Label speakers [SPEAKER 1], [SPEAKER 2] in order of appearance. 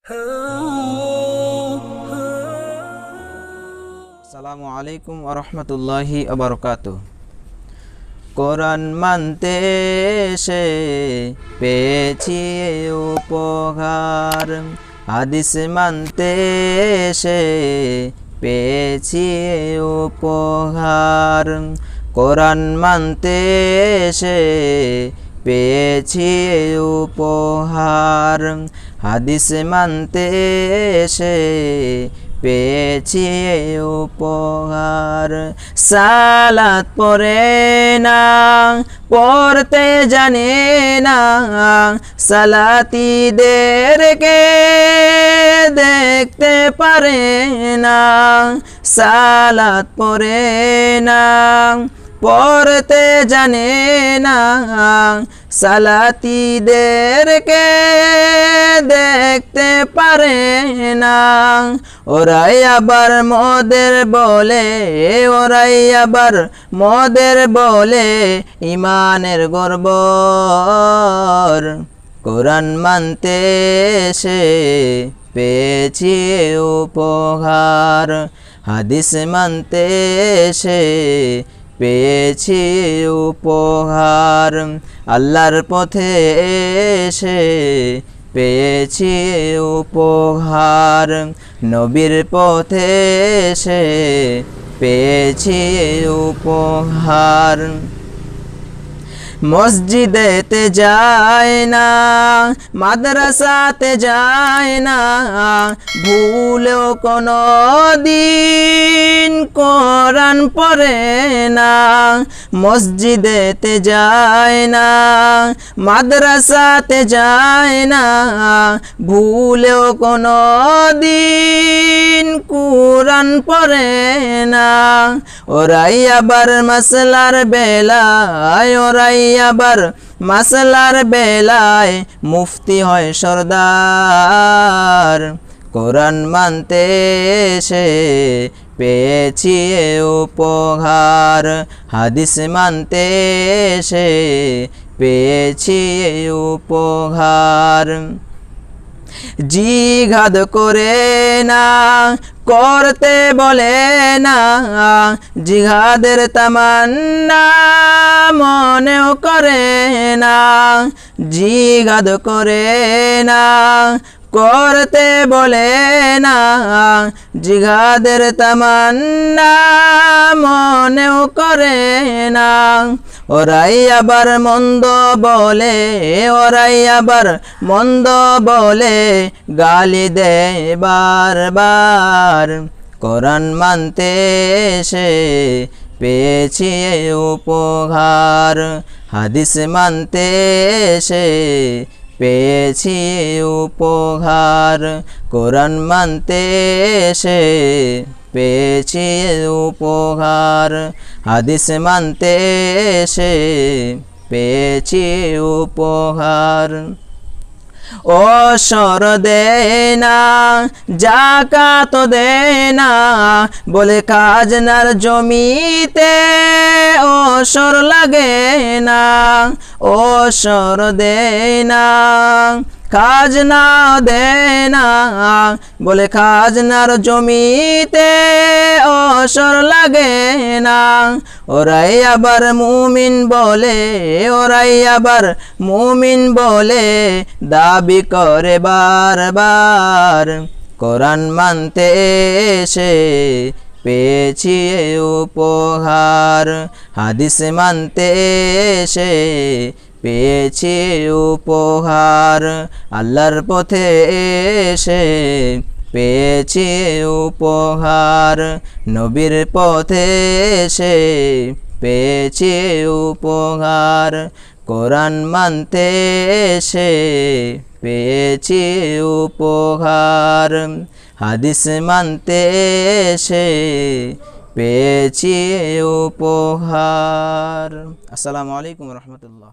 [SPEAKER 1] আসসালামু আলাইকুম ওয়া রাহমাতুল্লাহি ওয়া বারাকাতুহু। কোরআন মানতে এসে পেয়েছি উপহার, হাদিস মানতে এসে পেয়েছি উপহার। কোরআন মানতে এসে পেয়েছি উপহার, হাদিস মানতে এসে পেয়েছি উপহার। সালাত পড়ে না, পড়তে জানে না, সালাতীদেরকে দেখতে পারে না। সালাত পড়ে না, পড়তে জানে না, সালাতীদেরকে দেখতে পারে না। ওরাই আবার মোদের বলে, ওরাই আবার মোদের বলে ইমানের গর্ব। কোরআন মানতে এসে পেয়েছি উপহার, হাদিস মানতে এসে পেয়েছি উপহার। আল্লাহর পথে এসে পেয়েছি উপহার, নবীর পথে এসে পেয়েছি উপহার। মসজিদেতে যায় না, মাদ্রাসাতে যায় না, ভুলেও কোনো দিন কোরআন পড়ে না। মসজিদেতে যায় না, মাদ্রাসাতে যায় না, ভুলেও কোনো দিন কোরআন পড়ে না। ওরাই আবার মাসলার বেলায়, ওরাই আবার মাসলার বেলায় মুফতি হয় সরদার। কোরআন মানতে এসে পেয়েছি উপহার, হাদিস মানতে এসে পেয়েছি উপহার। জিহাদ করে না, করতে বলে না, জিহাদের তামান্না মনেও করে না। জিহাদ করে না, করতে বলে না, জিহাদের তামান্না মনেও করে না। ওরাই আবার মন্দ বলে, ওরাই আবার মন্দ বলে গালি দেয় বারবার। কোরআন মানতে এসে পেয়েছি উপহার, হাদিস মানতে এসে পেয়েছি উপহার। কোরআন মানতে এসে পেয়েছি উপহার, হাদিস মানতে এসে পেয়েছি উপহার। ওসর দেয় না, জাকাত দেয় না, বলে খাজনার জমিতে ওসর লাগে না। ওসর দেয় না, খাজনা দেয় না, বলে খাজনার জমিতে ওসর লাগে না। ওরাই আবার মুমিন বলে, ওরাই আবার মুমিন বলে দাবি করে বারবার। কোরআন মানতে এসে পেয়েছি উপহার, হাদিস মানতে এসে পেয়েছি উপহার। আল্লাহর পথে এসে পেয়েছি উপহার, নবীর পথে এসে পেয়েছি উপহার। কোরআন মানতে এসে পেয়েছি উপহার, হাদিস মানতে এসে পেয়েছি উপহার। আসসালামু আলাইকুম ওয়া রাহমাতুল্লাহ।